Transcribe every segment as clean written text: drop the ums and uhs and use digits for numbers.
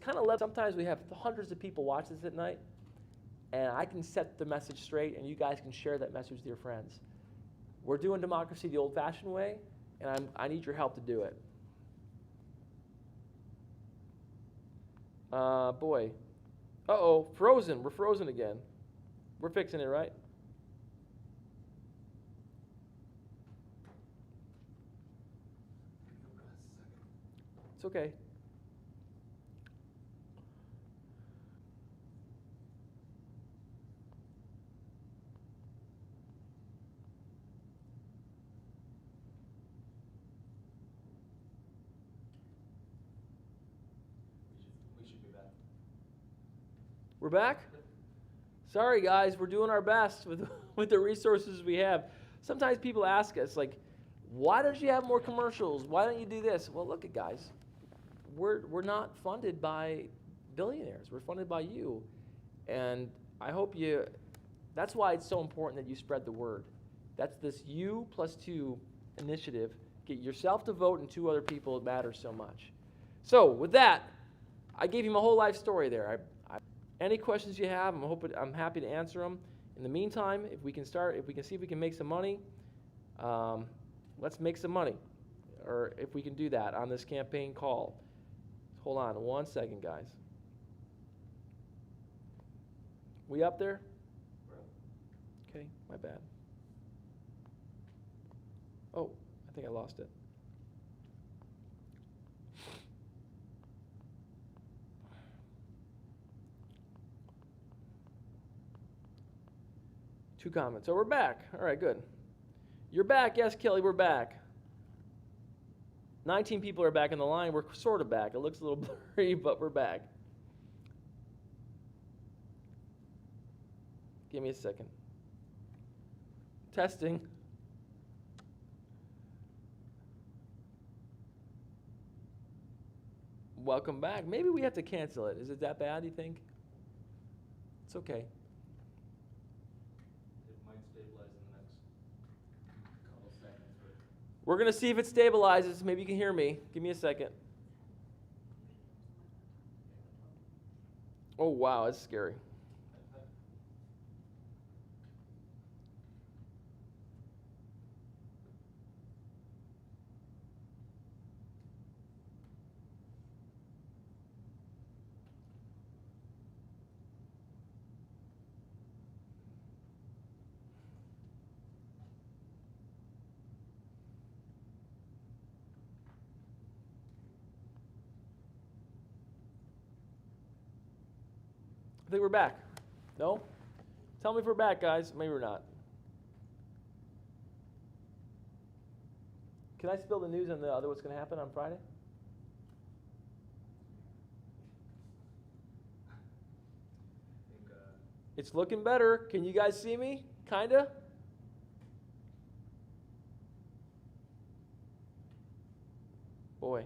kind of love, sometimes we have hundreds of people watch this at night, and I can set the message straight, and you guys can share that message with your friends. We're doing democracy the old-fashioned way, and I need your help to do it. Boy. Uh-oh, frozen. We're frozen again. We're fixing it, right? It's okay. We should be back. We're back? Sorry, guys. We're doing our best with the resources we have. Sometimes people ask us, like, why don't you have more commercials? Why don't you do this? Well, look at guys. We're not funded by billionaires. We're funded by you. And I hope you, that's why it's so important that you spread the word. That's this U plus 2 initiative. Get yourself to vote and 2 other people. It matters so much. So with that, I gave you my whole life story there. Any questions you have, I'm happy to answer them. In the meantime, if we can see if we can make some money, let's make some money. Or if we can do that on this campaign call. Hold on 1 second, guys. We up there? Okay, my bad. Oh, I think I lost it. Two comments. So we're back. All right, good. You're back. Yes, Kelly, we're back. 19 people are back in the line. We're sort of back. It looks a little blurry, but we're back. Give me a second. Testing. Welcome back. Maybe we have to cancel it. Is it that bad, you think? It's okay. It might stabilize in the next couple seconds. But We're going to see if it stabilizes. Maybe you can hear me. Give me a second. Oh, wow, it's scary. I think we're back. No? Tell me if we're back, guys. Maybe we're not. Can I spill the news on what's going to happen on Friday? I think, It's looking better. Can you guys see me? Kinda? Boy.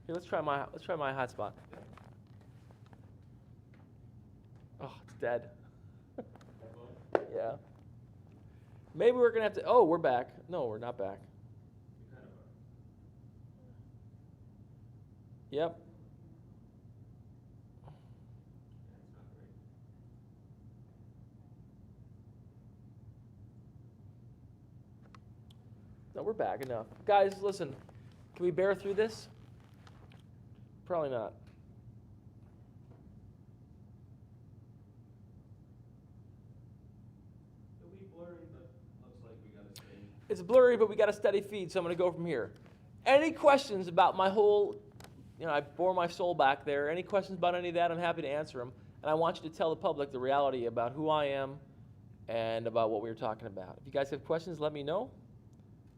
Here, let's try my hotspot. Oh, it's dead. Yeah. Maybe we're gonna have to. Oh, we're back. No, we're not back. you kind of are. Yep. Yeah, it's not great. No, we're back enough. Guys, listen. Can we bear through this? Probably not. It'll be blurry, but looks like we got to stay. It's blurry, but we got a steady feed, so I'm going to go from here. Any questions about my whole, I bore my soul back there. Any questions about any of that, I'm happy to answer them. And I want you to tell the public the reality about who I am and about what we were talking about. If you guys have questions, let me know.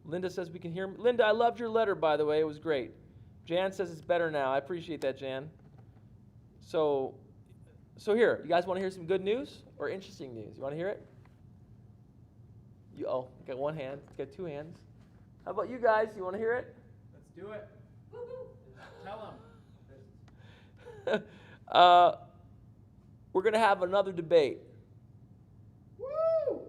Linda says we can hear me. Linda, I loved your letter, by the way. It was great. Jan says it's better now. I appreciate that, Jan. So here, you guys want to hear some good news or interesting news? You want to hear it? You got one hand. You got 2 hands. How about you guys? You want to hear it? Let's do it. Tell them. We're going to have another debate. Woo!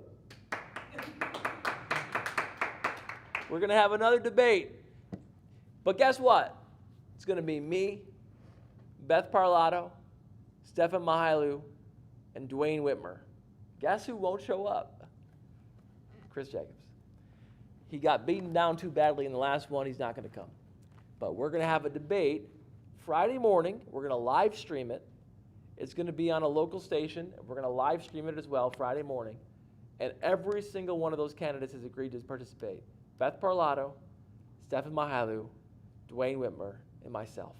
We're going to have another debate. But guess what? It's going to be me, Beth Parlato, Stefan Mihailu, and Dwayne Whitmer. Guess who won't show up? Chris Jacobs. He got beaten down too badly in the last one. He's not going to come. But we're going to have a debate Friday morning. We're going to live stream it. It's going to be on a local station. We're going to live stream it as well Friday morning. And every single one of those candidates has agreed to participate. Beth Parlato, Stefan Mihailu, Dwayne Whitmer, and myself.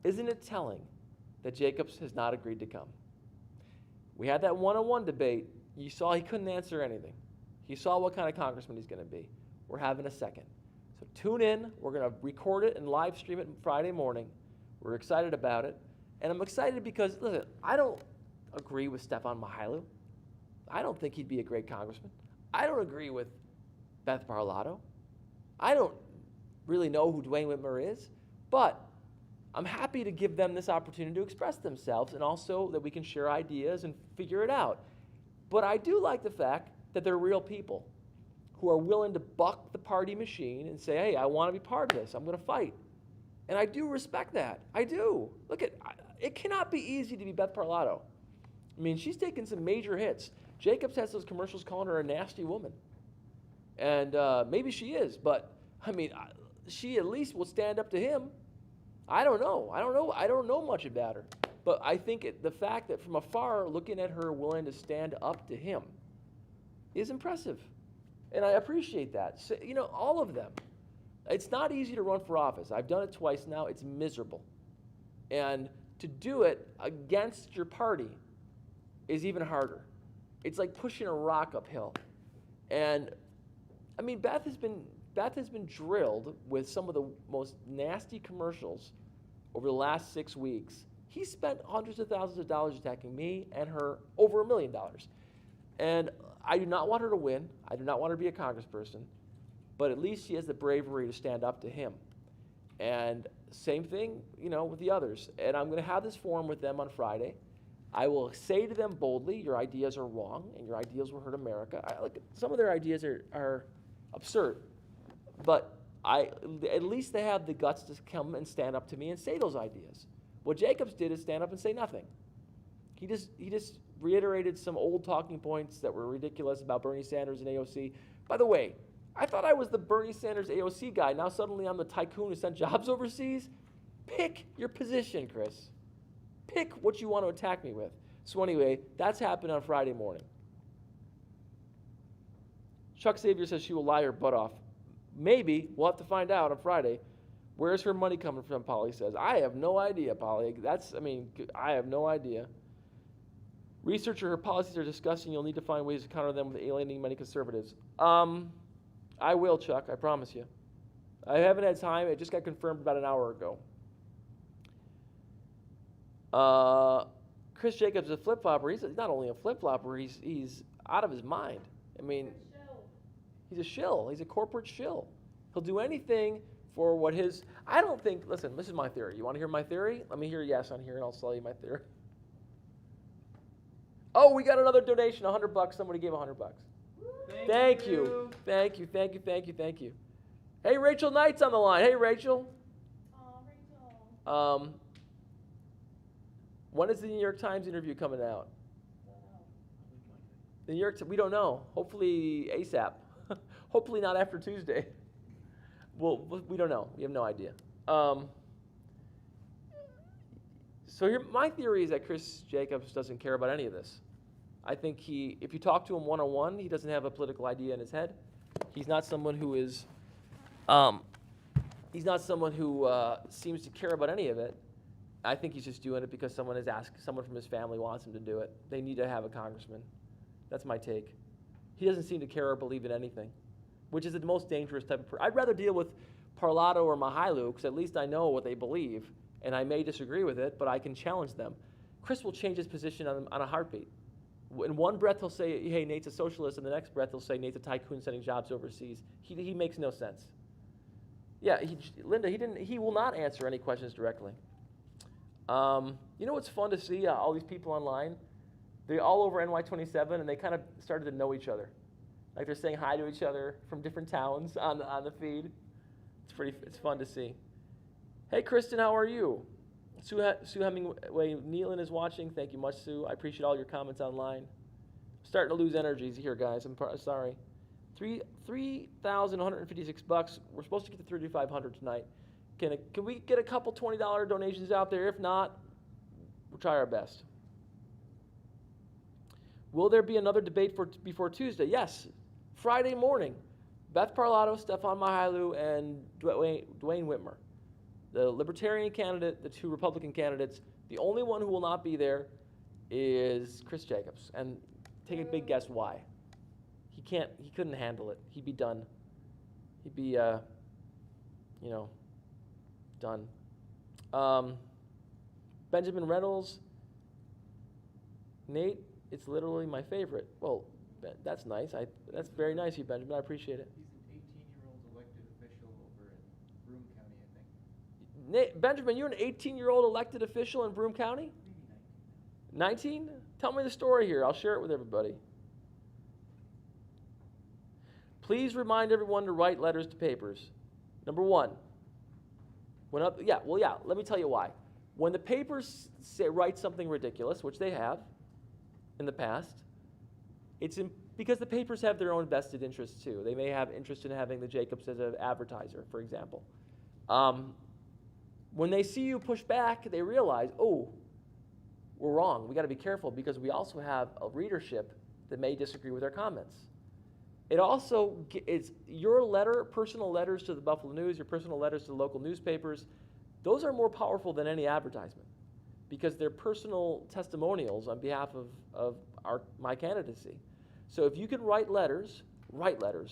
Isn't it telling that Jacobs has not agreed to come? We had that one-on-one debate. You saw he couldn't answer anything. He saw what kind of congressman he's going to be. We're having a second. So tune in. We're going to record it and live stream it Friday morning. We're excited about it. And I'm excited because, listen, I don't agree with Stefan Mihailu. I don't think he'd be a great congressman. I don't agree with Beth Parlato. I don't really know who Dwayne Whitmer is. But I'm happy to give them this opportunity to express themselves and also that we can share ideas and figure it out. But I do like the fact that they're real people who are willing to buck the party machine and say, hey, I want to be part of this. I'm going to fight. And I do respect that. I do. Look, it cannot be easy to be Beth Parlato. I mean, she's taken some major hits. Jacobs has those commercials calling her a nasty woman. And maybe she is, but, I mean, she at least will stand up to him. I don't know. I don't know much about her. But I think the fact that from afar, looking at her willing to stand up to him is impressive. And I appreciate that. So, you know, all of them. It's not easy to run for office. I've done it twice now. It's miserable. And to do it against your party is even harder. It's like pushing a rock uphill. And, I mean, Beth has been drilled with some of the most nasty commercials over the last 6 weeks. He spent hundreds of thousands of dollars attacking me and her, over $1 million. And I do not want her to win. I do not want her to be a congressperson. But at least she has the bravery to stand up to him. And same thing, you know, with the others. And I'm going to have this forum with them on Friday. I will say to them boldly, your ideas are wrong, and your ideas will hurt America. Some of their ideas are absurd. But at least they have the guts to come and stand up to me and say those ideas. What Jacobs did is stand up and say nothing. He just reiterated some old talking points that were ridiculous about Bernie Sanders and AOC. By the way, I thought I was the Bernie Sanders AOC guy. Now suddenly I'm the tycoon who sent jobs overseas? Pick your position, Chris. Pick what you want to attack me with. So anyway, that's happened on Friday morning. Chuck Xavier says she will lie her butt off. Maybe. We'll have to find out on Friday. Where's her money coming from, Polly says. I have no idea, Polly. I have no idea. Researcher, her policies are disgusting. You'll need to find ways to counter them with alienating many conservatives. I will, Chuck. I promise you. I haven't had time. It just got confirmed about an hour ago. Chris Jacobs is a flip-flopper. He's not only a flip-flopper, he's out of his mind. I mean, he's a shill. He's a corporate shill. He'll do anything for what his... I don't think... Listen, this is my theory. You want to hear my theory? Let me hear yes on here, and I'll tell you my theory. Oh, we got another donation, $100. Somebody gave $100. Thank you. Thank you. Hey, Rachel Knight's on the line. Hey, Rachel. Rachel. When is the New York Times interview coming out? The New York, we don't know. Hopefully ASAP. Hopefully not after Tuesday. Well, we don't know. We have no idea. So here, my theory is that Chris Jacobs doesn't care about any of this. I think if you talk to him one-on-one, he doesn't have a political idea in his head. He's not someone who is, seems to care about any of it. I think he's just doing it because someone from his family wants him to do it. They need to have a congressman. That's my take. He doesn't seem to care or believe in anything, which is the most dangerous type of person. I'd rather deal with Parlato or Mihailu, because at least I know what they believe, and I may disagree with it, but I can challenge them. Chris will change his position on a heartbeat. In one breath, he'll say, hey, Nate's a socialist, and the next breath, he'll say, Nate's a tycoon sending jobs overseas. He makes no sense. Yeah, Linda, he will not answer any questions directly. You know what's fun to see? All these people online, they're all over NY27, and they kind of started to know each other. Like they're saying hi to each other from different towns on the feed. It's fun to see. Hey, Kristen, how are you? Sue Hemingway Nealon is watching. Thank you much, Sue. I appreciate all your comments online. Starting to lose energies here, guys. I'm sorry. $3,156. We're supposed to get to 3,500 tonight. Can we get a couple $20 donations out there? If not, we'll try our best. Will there be another debate before Tuesday? Yes. Friday morning. Beth Parlato, Stefan Mahailu, and Dwayne Whitmer. The Libertarian candidate, the two Republican candidates. The only one who will not be there is Chris Jacobs. And take a big guess why. He couldn't handle it. He'd be done. He'd be, done. Benjamin Reynolds. Nate, it's literally my favorite. Well, that's nice. That's very nice of you, Benjamin. I appreciate it. He's an 18-year-old elected official over in Broome County, I think. Benjamin, you're an 18-year-old elected official in Broome County? Maybe 19. 19? Tell me the story here. I'll share it with everybody. Please remind everyone to write letters to papers. Number one. Let me tell you why. When the papers write something ridiculous, which they have in the past, it's because the papers have their own vested interests too. They may have interest in having the Jacobs as an advertiser, for example. When they see you push back, they realize, oh, we're wrong. We got to be careful because we also have a readership that may disagree with our comments. It also is your personal letters to the Buffalo News, your personal letters to the local newspapers. Those are more powerful than any advertisement because they're personal testimonials on behalf of my candidacy. So if you can write letters.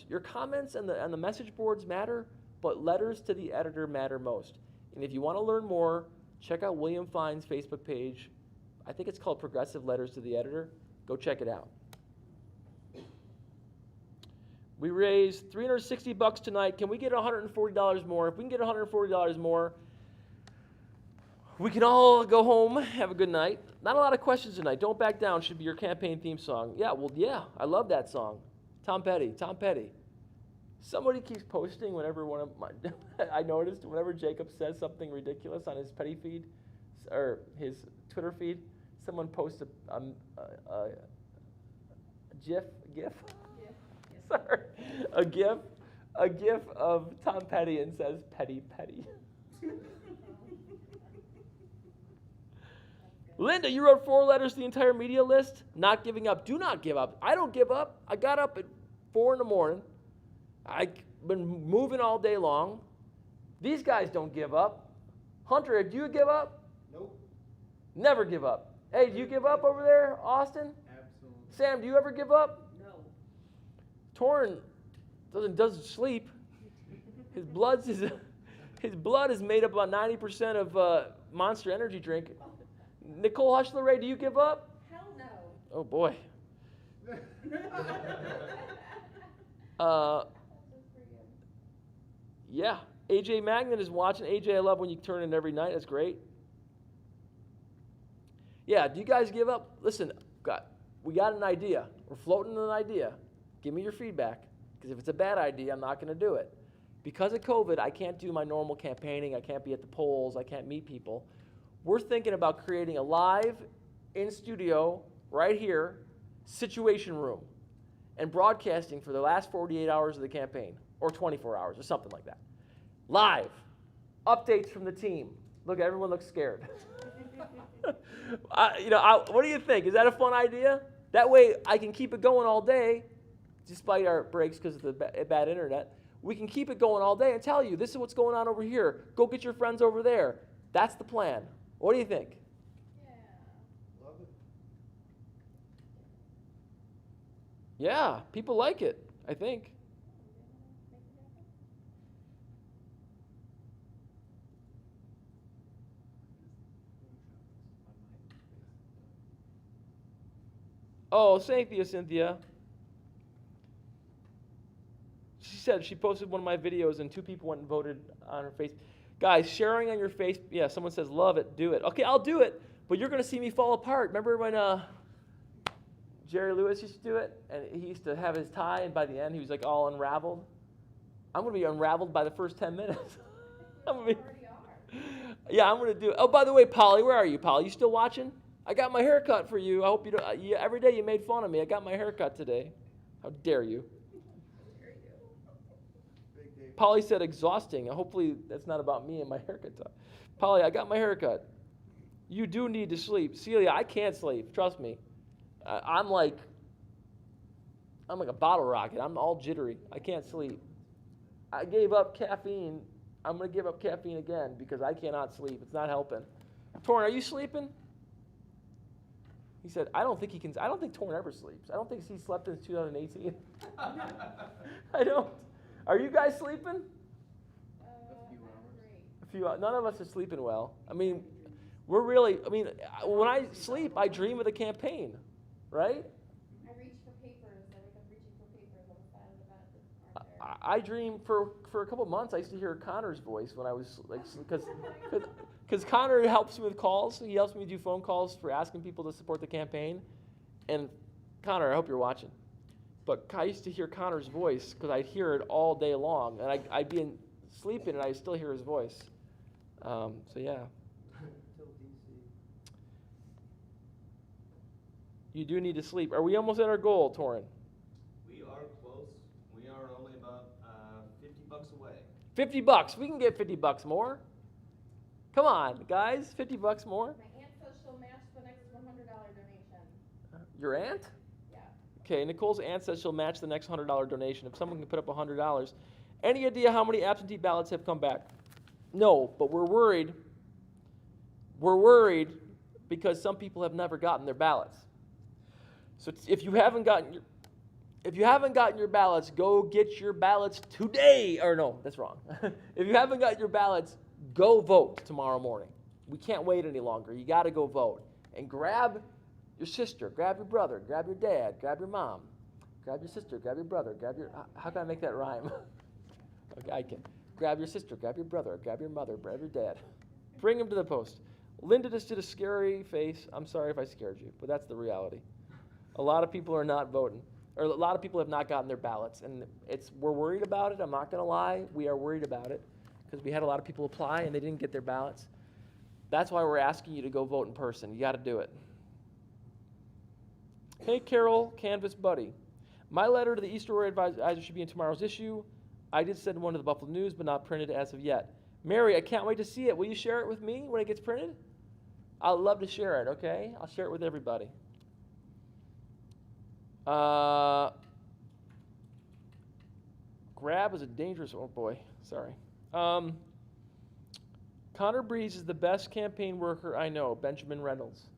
Your comments and the message boards matter, but letters to the editor matter most. And if you want to learn more, check out William Fine's Facebook page. I think it's called Progressive Letters to the Editor. Go check it out. We raised $360 tonight. Can we get $140 more? If we can get $140 more, we can all go home, have a good night. Not a lot of questions tonight. Don't Back Down should be your campaign theme song. Yeah, I love that song. Tom Petty. Somebody keeps posting whenever I noticed whenever Jacob says something ridiculous on his Petty feed, or his Twitter feed, someone posts a GIF? Sorry, a GIF of Tom Petty and says Petty. Linda, you wrote 4 letters to the entire media list. Not giving up. Do not give up. I don't give up. I got up at 4 in the morning. I've been moving all day long. These guys don't give up. Hunter, do you give up? Nope. Never give up. Hey, do you give up over there, Austin? Absolutely. Sam, do you ever give up? No. Torrin doesn't sleep. His blood is made up about 90% of Monster Energy drink. Nicole Hushler, do you give up? Hell no. Oh boy. Yeah. AJ Magnet is watching. AJ, I love when you turn in every night. That's great. Yeah, do you guys give up? Listen, we got an idea. We're floating an idea. Give me your feedback. Because if it's a bad idea, I'm not going to do it. Because of COVID, I can't do my normal campaigning. I can't be at the polls. I can't meet people. We're thinking about creating a live, in-studio, right here, situation room and broadcasting for the last 48 hours of the campaign, or 24 hours, or something like that. Live. Updates from the team. Look, everyone looks scared. What do you think? Is that a fun idea? That way I can keep it going all day, despite our breaks because of the bad internet. We can keep it going all day and tell you, this is what's going on over here. Go get your friends over there. That's the plan. What do you think? Yeah. Love it. Yeah, people like it, I think. Oh, thank you, Cynthia. She said she posted one of my videos and 2 people went and voted on her face. Guys, sharing on your face, yeah, someone says, love it, do it. Okay, I'll do it, but you're going to see me fall apart. Remember when Jerry Lewis used to do it? And he used to have his tie, and by the end, he was like all unraveled. I'm going to be unraveled by the first 10 minutes. I'm gonna be, Yeah, I'm gonna do it. Oh, by the way, Polly, where are you, Polly? You still watching? I got my haircut for you. I hope you don't. Every day you made fun of me. I got my haircut today. How dare you? Polly said exhausting. Hopefully that's not about me and my haircut time. Polly, I got my haircut. You do need to sleep. Celia, I can't sleep. Trust me. I'm like a bottle rocket. I'm all jittery. I can't sleep. I gave up caffeine. I'm going to give up caffeine again because I cannot sleep. It's not helping. Torrin, are you sleeping? He said, I don't think Torrin ever sleeps. I don't think he slept since 2018. I don't. Are you guys sleeping? A few hours. None of us are sleeping well. I mean, when I sleep, I dream of the campaign, right? I reach for papers. I wake up reaching for papers on the side of the bed that aren't there. I dream for a couple months. I used to hear Connor's voice when I was like, because Connor helps me with calls. He helps me do phone calls for asking people to support the campaign. And Connor, I hope you're watching. But I used to hear Connor's voice because I'd hear it all day long, and I'd be sleeping and I'd still hear his voice. So yeah. You do need to sleep. Are we almost at our goal, Torrin? We are close. We are only about $50 away. $50. We can get $50 more. Come on, guys. $50 more. My aunt says she'll match the next $100 donation. Your aunt? Yeah. Okay, Nicole's aunt says she'll match the next $100 donation if someone can put up $100. Any idea how many absentee ballots have come back? No, but we're worried. We're worried because some people have never gotten their ballots. So if you haven't gotten your ballots, go get your ballots today. Or no, that's wrong. If you haven't got your ballots, go vote tomorrow morning. We can't wait any longer. You got to go vote. And grab your sister, grab your brother, grab your dad, grab your mom, grab your sister, grab your brother, how can I make that rhyme? Okay, I can. Grab your sister, grab your brother, grab your mother, grab your dad. Bring them to the post. Linda just did a scary face. I'm sorry if I scared you, but that's the reality. A lot of people are not voting, or a lot of people have not gotten their ballots, and we're worried about it. I'm not going to lie. We are worried about it because we had a lot of people apply and they didn't get their ballots. That's why we're asking you to go vote in person. You got to do it. Hey, Carol, Canvas Buddy. My letter to the Easter Road Advisor should be in tomorrow's issue. I did send one to the Buffalo News, but not printed as of yet. Mary, I can't wait to see it. Will you share it with me when it gets printed? I'd love to share it, okay? I'll share it with everybody. Grab is a dangerous, oh boy, sorry. Connor Breeze is the best campaign worker I know, Benjamin Reynolds.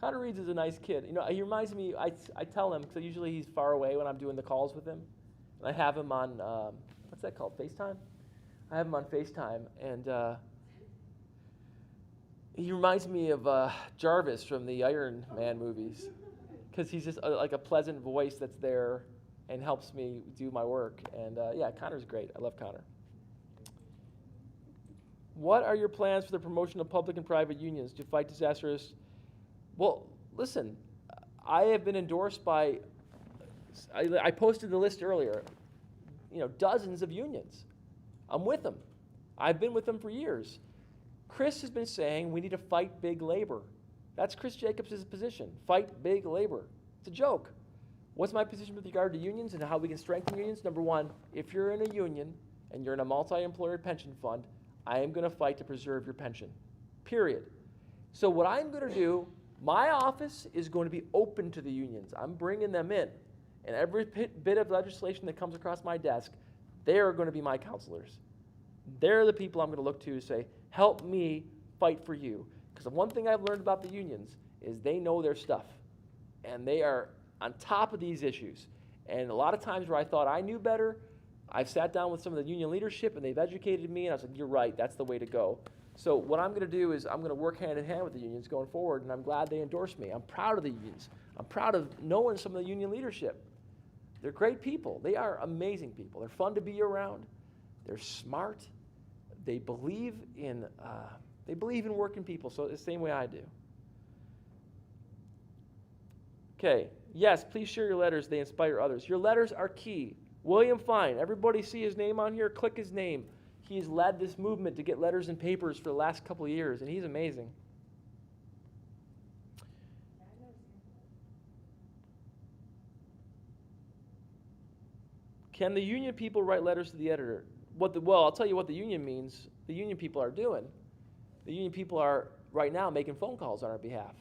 Connor Breeze is a nice kid. You know, he reminds me, I tell him, because usually he's far away when I'm doing the calls with him. And I have him on, what's that called, FaceTime? I have him on FaceTime, and he reminds me of Jarvis from the Iron Man movies. Because he's just like a pleasant voice that's there and helps me do my work. And yeah, Connor's great. I love Connor. What are your plans for the promotion of public and private unions to fight disastrous? Well, listen, I have been endorsed by, I posted the list earlier, dozens of unions. I'm with them. I've been with them for years. Chris has been saying we need to fight big labor. That's Chris Jacobs' position, fight big labor. It's a joke. What's my position with regard to unions and how we can strengthen unions? Number one, if you're in a union and you're in a multi-employer pension fund, I am going to fight to preserve your pension, period. So what I'm going to do, my office is going to be open to the unions. I'm bringing them in. And every bit of legislation that comes across my desk, they are going to be my counselors. They're the people I'm going to look to say, help me fight for you. Because the one thing I've learned about the unions is they know their stuff. And they are on top of these issues. And a lot of times where I thought I knew better, I've sat down with some of the union leadership and they've educated me and I was like, you're right, that's the way to go. So what I'm going to do is I'm going to work hand in hand with the unions going forward, and I'm glad they endorse me. I'm proud of the unions. I'm proud of knowing some of the union leadership. They're great people. They are amazing people. They're fun to be around. They're smart. They believe in working people, so the same way I do. Okay, yes, please share your letters. They inspire others. Your letters are key. William Fine, everybody see his name on here? Click his name. He's led this movement to get letters and papers for the last couple of years, and he's amazing. Yeah, I know. Can the union people write letters to the editor? Well, I'll tell you what the union means. The union people are doing. The union people are right now making phone calls on our behalf.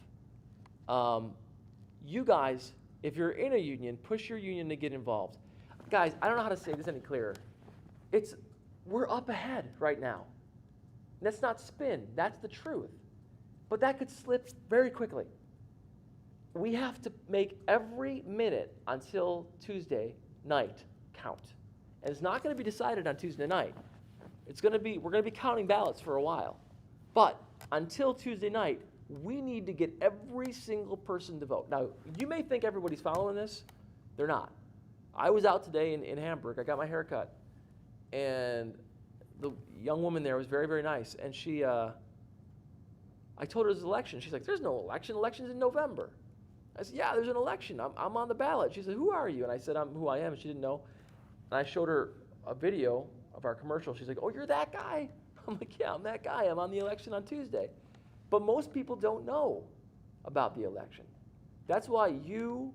You guys, if you're in a union, push your union to get involved. Guys, I don't know how to say this any clearer. We're up ahead right now. That's not spin. That's the truth. But that could slip very quickly. We have to make every minute until Tuesday night count. And it's not going to be decided on Tuesday night. We're going to be counting ballots for a while. But until Tuesday night, we need to get every single person to vote. Now, you may think everybody's following this. They're not. I was out today in Hamburg. I got my hair cut. And the young woman there was very, very nice. And I told her there's an election. She's like, there's no election. Election's in November. I said, yeah, there's an election. I'm on the ballot. She said, who are you? And I said, I'm who I am. And she didn't know. And I showed her a video of our commercial. She's like, oh, you're that guy? I'm like, yeah, I'm that guy. I'm on the election on Tuesday. But most people don't know about the election. That's why you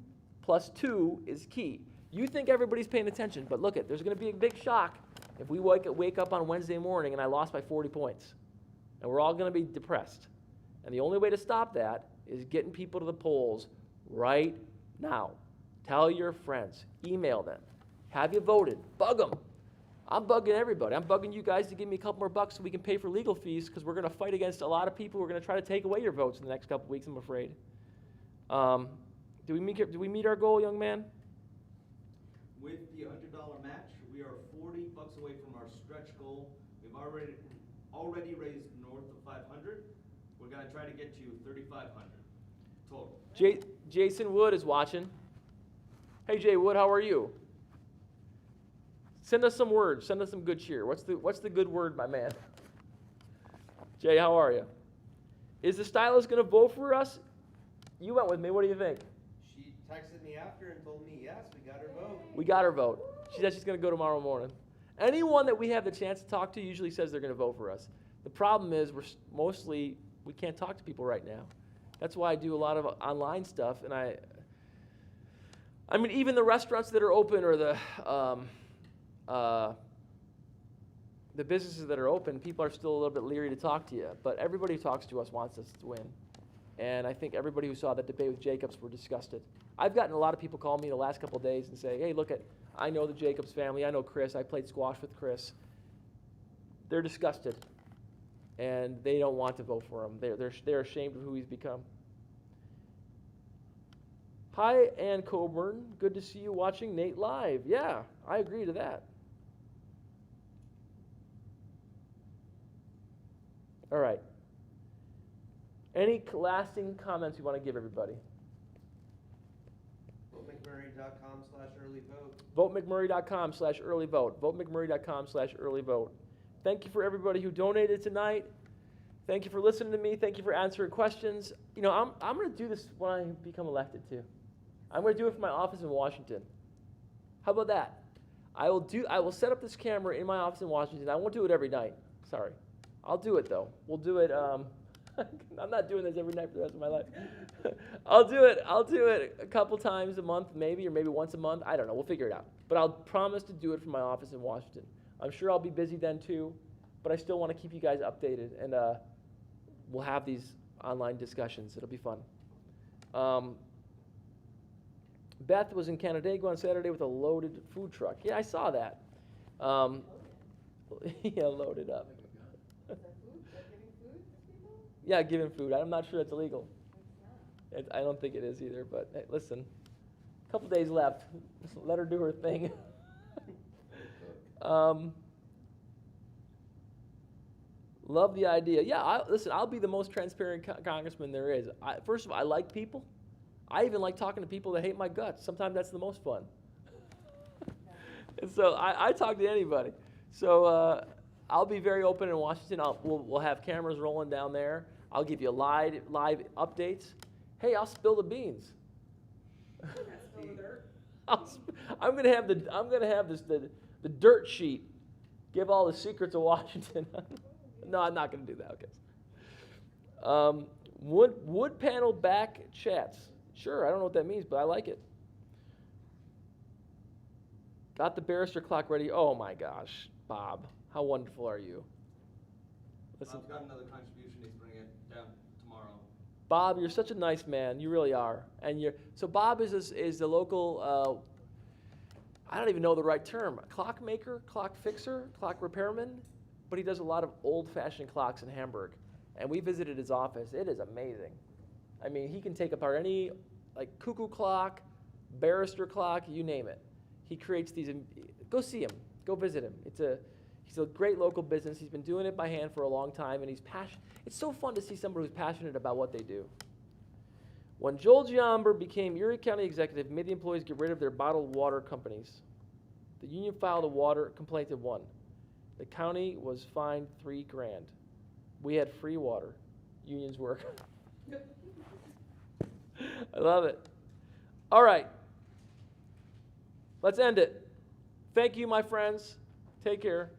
+2 is key. You think everybody's paying attention, but look, there's going to be a big shock if we wake up on Wednesday morning and I lost by 40 points. And we're all going to be depressed. And the only way to stop that is getting people to the polls right now. Tell your friends. Email them. Have you voted? Bug them. I'm bugging everybody. I'm bugging you guys to give me a couple more bucks so we can pay for legal fees because we're going to fight against a lot of people who are going to try to take away your votes in the next couple weeks, I'm afraid. Do we meet our goal, young man? With the $100 match, we are $40 away from our stretch goal. We've already raised north of 500. We're going to try to get to 3,500 total. Jason Wood is watching. Hey, Jay Wood, how are you? Send us some words. Send us some good cheer. What's the good word, my man? Jay, how are you? Is the stylist going to vote for us? You went with me. What do you think? She texted me after and told me, yes, we got her vote. We got her vote. She said she's going to go tomorrow morning. Anyone that we have the chance to talk to usually says they're going to vote for us. The problem is we can't talk to people right now. That's why I do a lot of online stuff. And I mean, even the restaurants that are open or the businesses that are open, people are still a little bit leery to talk to you. But everybody who talks to us wants us to win. And I think everybody who saw that debate with Jacobs were disgusted. I've gotten a lot of people call me the last couple of days and say, hey, look, I know the Jacobs family. I know Chris. I played squash with Chris. They're disgusted. And they don't want to vote for him. They're ashamed of who he's become. Hi, Ann Coburn. Good to see you watching Nate live. Yeah, I agree to that. All right. Any lasting comments you want to give everybody? VoteMcMurray.com/early vote. VoteMcMurray.com/early vote. VoteMcMurray.com/early vote. Thank you for everybody who donated tonight. Thank you for listening to me. Thank you for answering questions. You know, I'm going to do this when I become elected too. I'm going to do it from my office in Washington. How about that? I will set up this camera in my office in Washington. I won't do it every night. Sorry. I'll do it though. We'll do it. I'm not doing this every night for the rest of my life. I'll do it a couple times a month, maybe, or maybe once a month. I don't know. We'll figure it out. But I'll promise to do it from my office in Washington. I'm sure I'll be busy then too, but I still want to keep you guys updated, and we'll have these online discussions. It'll be fun. Beth was in Canandaigua on Saturday with a loaded food truck. Yeah, I saw that. Yeah, loaded up. Is that food? Is that giving food to people? Yeah, giving food. I'm not sure that's illegal. It's not. I don't think it is either, but hey, listen, a couple days left. Let her do her thing. Love the idea. Yeah, listen, I'll be the most transparent congressman there is. First of all, I like people. I even like talking to people that hate my guts. Sometimes that's the most fun. And so I talk to anybody. So I'll be very open in Washington. We'll have cameras rolling down there. I'll give you live updates. Hey, I'll spill the beans. I'm gonna have the dirt sheet Give all the secrets of Washington. No, I'm not going to do that. Okay. Wood panel back chats. Sure, I don't know what that means, but I like it. Got the barrister clock ready. Oh my gosh, Bob, how wonderful are you? Listen, Bob's got another contribution, he's bringing it down tomorrow. Bob, you're such a nice man. You really are. And so Bob is the local. I don't even know the right term. Clock maker, clock fixer, clock repairman, but he does a lot of old-fashioned clocks in Hamburg. And we visited his office. It is amazing. I mean, he can take apart any like cuckoo clock, barrister clock, you name it. He creates these. Go see him. Go visit him. He's a great local business. He's been doing it by hand for a long time, and he's passionate. It's so fun to see somebody who's passionate about what they do. When Joel Giamber became Erie County executive, made the employees get rid of their bottled water companies. The union filed a water complaint and won. The county was fined $3,000. We had free water. Unions work. I love it. All right. Let's end it. Thank you, my friends. Take care.